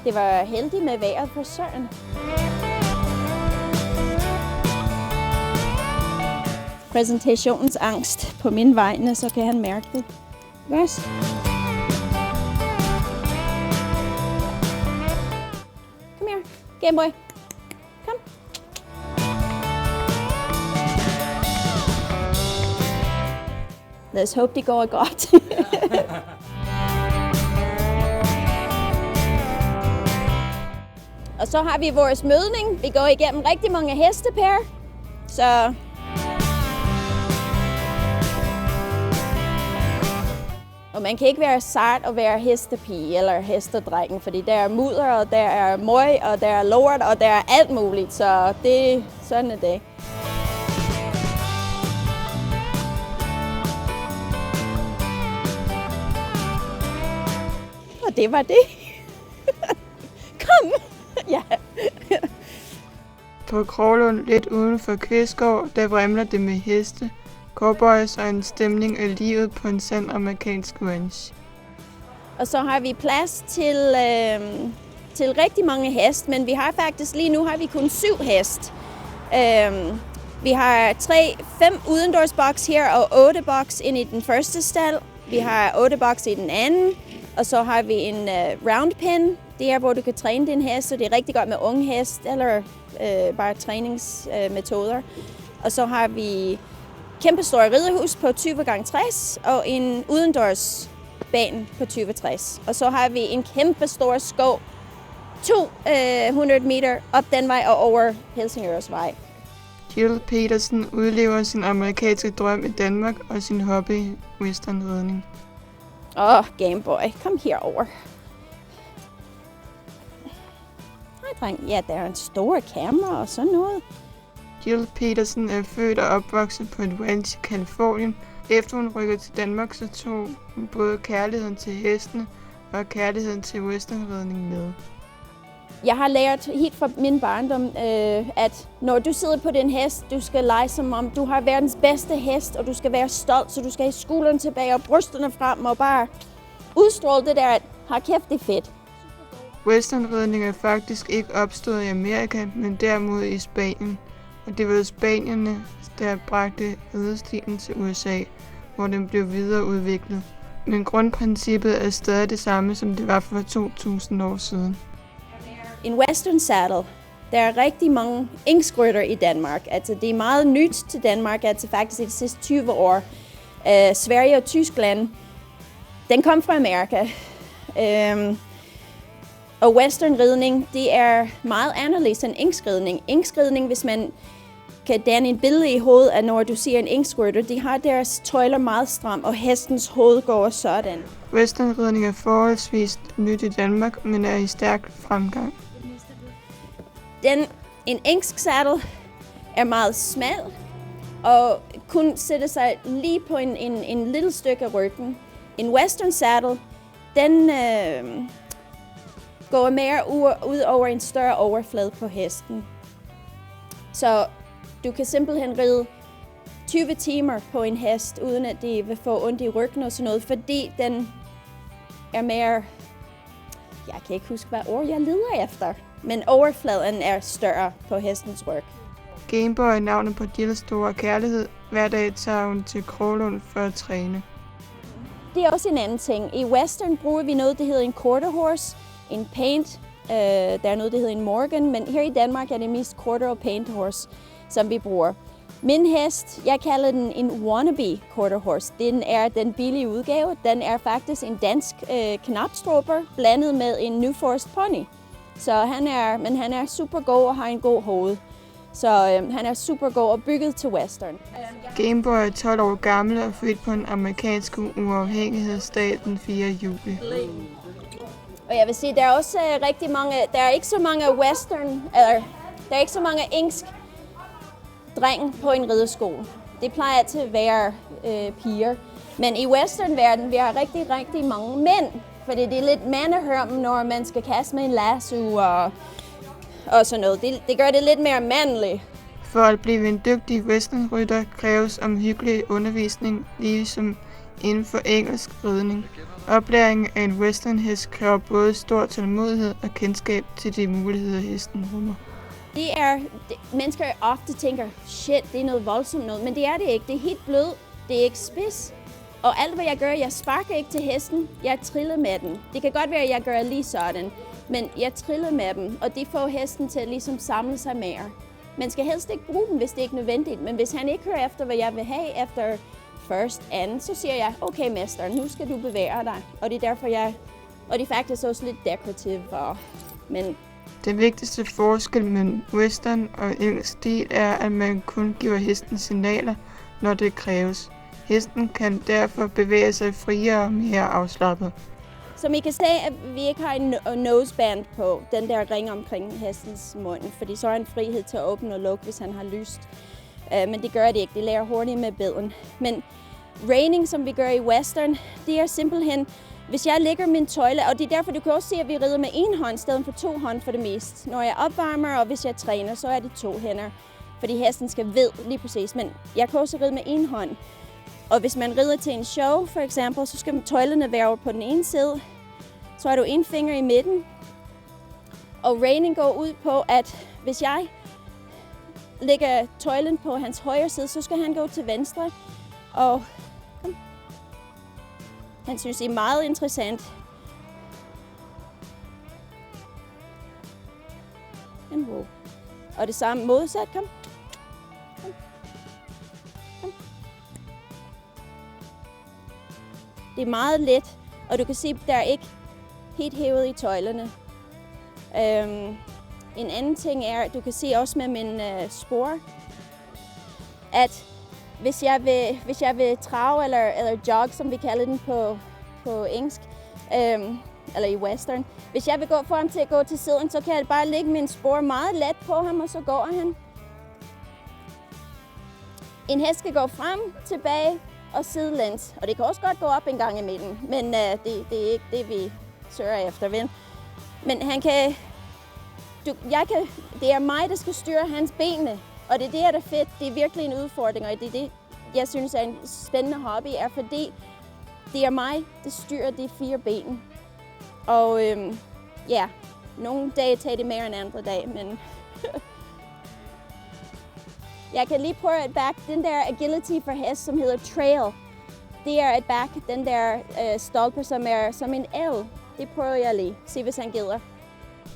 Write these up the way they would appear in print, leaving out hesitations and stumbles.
Det var heldigt med vejret på Søren. Præsentationsangst på min vegne, så kan han mærke det. Yes. Kom her, Gameboy. Kom. Lad os håbe, det går godt. Og så har vi vores mødning. Vi går igennem rigtig mange hestepær. Så og man kan ikke være sart og være hestepige eller hestedrengen, fordi der er møder, og der er møg, og der er lort, og der er alt muligt. Så sådan er det. Og det var det. Kom! Ja. På Kroglund, lidt uden for Kvistgård, der vrimler det med heste, cowboys og en stemning af livet på en sand amerikansk ranch. Og så har vi plads til rigtig mange heste, men vi har faktisk lige nu har vi kun 7 heste. Vi har 5 udendørsboks her og 8 boks ind i den første stald. Vi har 8 boks i den anden, og så har vi en round pen. Det er, hvor du kan træne din hest, så det er rigtig godt med unge hest eller bare træningsmetoder. Og så har vi kæmpe store ridehus på 20x60 og en udendørsbane på 20x60. Og så har vi en kæmpe stor skov 200 meter op den vej og over Helsingørs vej. Jill Petersen udlever sin amerikanske drøm i Danmark og sin hobby westernridning. Gameboy, kom herover. Hej, dreng. Ja, der er en stor kamera og sådan noget. Jill Petersen er født og opvokset på et ranch i Californien. Efter hun rykkede til Danmark, så tog hun både kærligheden til hestene og kærligheden til westernridning med. Jeg har lært helt fra min barndom, at når du sidder på din hest, du skal lege som om du har verdens bedste hest, og du skal være stolt, så du skal have skuldrene tilbage og brysterne frem og bare udstråle det der, at har kæft, det er fedt. Westernridning er faktisk ikke opstået i Amerika, men derimod i Spanien. Og det var spanierne, der bragte ridestilen til USA, hvor den blev videreudviklet. Men grundprincippet er stadig det samme, som det var for 2000 år siden. En western saddle. Der er rigtig mange inksrytter i Danmark. Altså, det er meget nyt til Danmark, altså faktisk i de sidste 20 år. Sverige og Tyskland, den kom fra Amerika. Og westernridning, det er meget anderledes end inksridning. Inksridning, hvis man kan danne et billede i hovedet, at når du ser en inksrytter, de har deres tøjler meget stram, og hestens hoved går sådan. Westernridning er forholdsvis nyt i Danmark, men er i stærk fremgang. En engelsk saddle er meget smal, og kun sætter sig lige på en lille stykke af ryggen. En western saddle, den går mere ud over en større overflade på hesten. Så du kan simpelthen ride 20 timer på en hest, uden at det vil få ondt i ryggen og sådan noget, fordi den er mere, jeg kan ikke huske, hvad ord jeg leder efter, men overfladen er større på hestens ryg. Gameboy er navnet på Jills store kærlighed. Hver dag tager hun til Kroglund for at træne. Det er også en anden ting. I western bruger vi noget, der hedder en quarter horse, en paint. Der er noget, der hedder en Morgan, men her i Danmark er det mest quarter og paint horse, som vi bruger. Min hest, jeg kalder den en wannabe quarter horse. Den er den billige udgave. Den er faktisk en dansk knapstråber blandet med en New Forest pony. Så han er super god og har en god hoved. Så han er super god og bygget til western. Gameboy er 12 år gammel og født på en amerikansk uafhængighedsdag den 4. juli. Og jeg vil sige, der er også rigtig mange, der er ikke så mange western, eller der er ikke så mange engelsk dreng på en rideskole. Det plejer altid at være piger. Men i westernverdenen, vi har rigtig, rigtig mange mænd. Fordi det er lidt mandehørm, når man skal kaste med en lasso og sådan noget. Det gør det lidt mere mandligt. For at blive en dygtig westernrytter kræves omhyggelig undervisning, ligesom inden for engelsk ridning. Oplæringen af en westernhest kræver både stor tålmodighed og kendskab til de muligheder, hesten rummer. Mennesker ofte tænker, shit, det er noget voldsomt noget, men det er det ikke. Det er helt blød, det er ikke spids. Og alt hvad jeg gør, jeg sparker ikke til hesten, jeg triller med den. Det kan godt være, at jeg gør lige sådan, men jeg triller med dem, og det får hesten til at ligesom samle sig mere. Man skal helst ikke bruge dem, hvis det ikke er nødvendigt, men hvis han ikke hører efter, hvad jeg vil have efter first and, så siger jeg, okay mester, nu skal du bevæge dig. Og det er derfor og det er faktisk også lidt dekorativt. Men den vigtigste forskel mellem western og engelsk stil er, at man kun giver hesten signaler, når det kræves. Hesten kan derfor bevæge sig friere og mere afslappet. Som I kan se, at vi ikke har en noseband på, den der ring omkring hestens mund, fordi så er han frihed til at åbne og lukke, hvis han har lyst. Men det gør det ikke, det lærer hurtigt med biden. Men reining, som vi gør i western, det er simpelthen, hvis jeg lægger min tøjle, og det er derfor, du kan også se, at vi rider med en hånd, i stedet for 2 hånd for det meste. Når jeg opvarmer, og hvis jeg træner, så er det 2 hænder, fordi hesten skal vide lige præcis. Men jeg kan også ride med en hånd. Og hvis man rider til en show, for eksempel, så skal tøjlerne være på den ene side. Så har du en finger i midten. Og reining går ud på, at hvis jeg lægger tøjlen på hans højre side, så skal han gå til venstre. Og han synes, det er meget interessant. Og det samme modsat. Kom. Det er meget let, og du kan se, at der er ikke helt hævet i tøjlerne. En anden ting er, at du kan se også med min spor, at hvis jeg vil trave eller jog, som vi kalder den på engelsk, eller i western. Hvis jeg vil få ham til at gå til siden, så kan jeg bare lægge min spor meget let på ham, og så går han. En hest skal gå frem, tilbage og sidelæns, og det kan også godt gå op en gang imellem, men det er ikke det, vi søger efter, vel? Men han kan, det er mig, der skal styre hans benene, og det er det, der er fedt. Det er virkelig en udfordring, og det er det, jeg synes er en spændende hobby, er fordi det er mig, der styrer de 4 ben. Og nogle dage tager det mere end andre dage, men jeg kan lige prøve at back den der agility for hest, som hedder trail. Det er at back den der stolper, som er som en L. Det prøver jeg lige. Se, hvis han gider.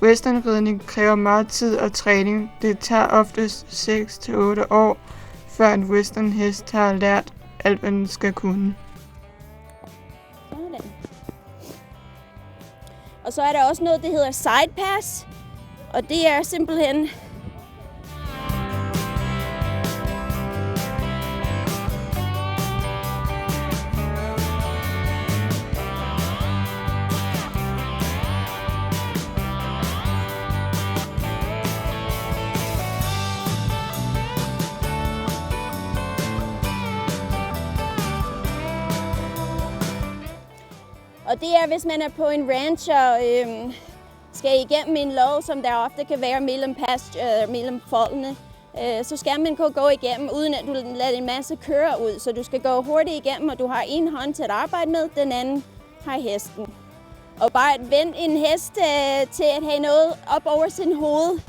Westernridning kræver meget tid og træning. Det tager oftest 6 til 8 år, før en westernhest har lært alt, hvad den skal kunne. Sådan. Og så er der også noget, der hedder side pass. Og det er simpelthen og det er, hvis man er på en ranch og skal igennem en lov, som der ofte kan være mellem foldene, så skal man kunne gå igennem, uden at du lader en masse køre ud. Så du skal gå hurtigt igennem, og du har en hånd til at arbejde med, den anden har hesten. Og bare at vende en hest til at have noget op over sin hoved,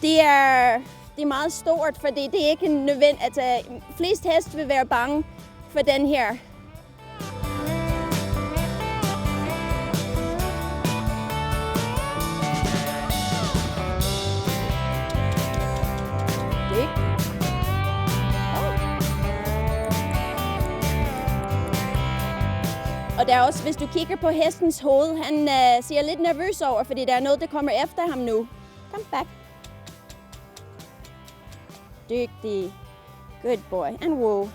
det er meget stort, for det er ikke nødvendigt. Altså, flest hest vil være bange for den her. Og der er også, hvis du kigger på hestens hoved, han ser lidt nervøs over, fordi der er noget, der kommer efter ham nu. Kom back. Dygtig. Good boy. And whoa.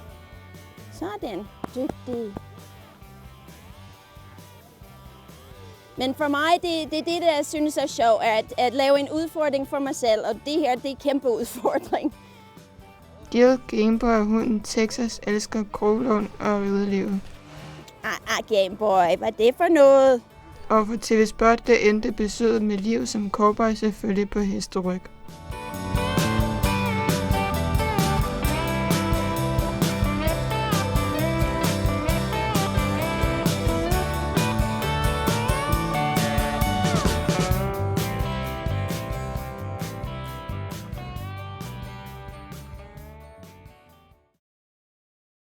Sådan. Dygtig. Men for mig, det er det, der jeg synes er sjovt, at lave en udfordring for mig selv. Og det her, det er en kæmpe udfordring. Gameboy og hunden Texas elsker Kroglund og ridelivet. Gameboy, hvad er det for noget? Og for TV Spot, det endte besøget med liv som cowboy selvfølgelig på hesteryg.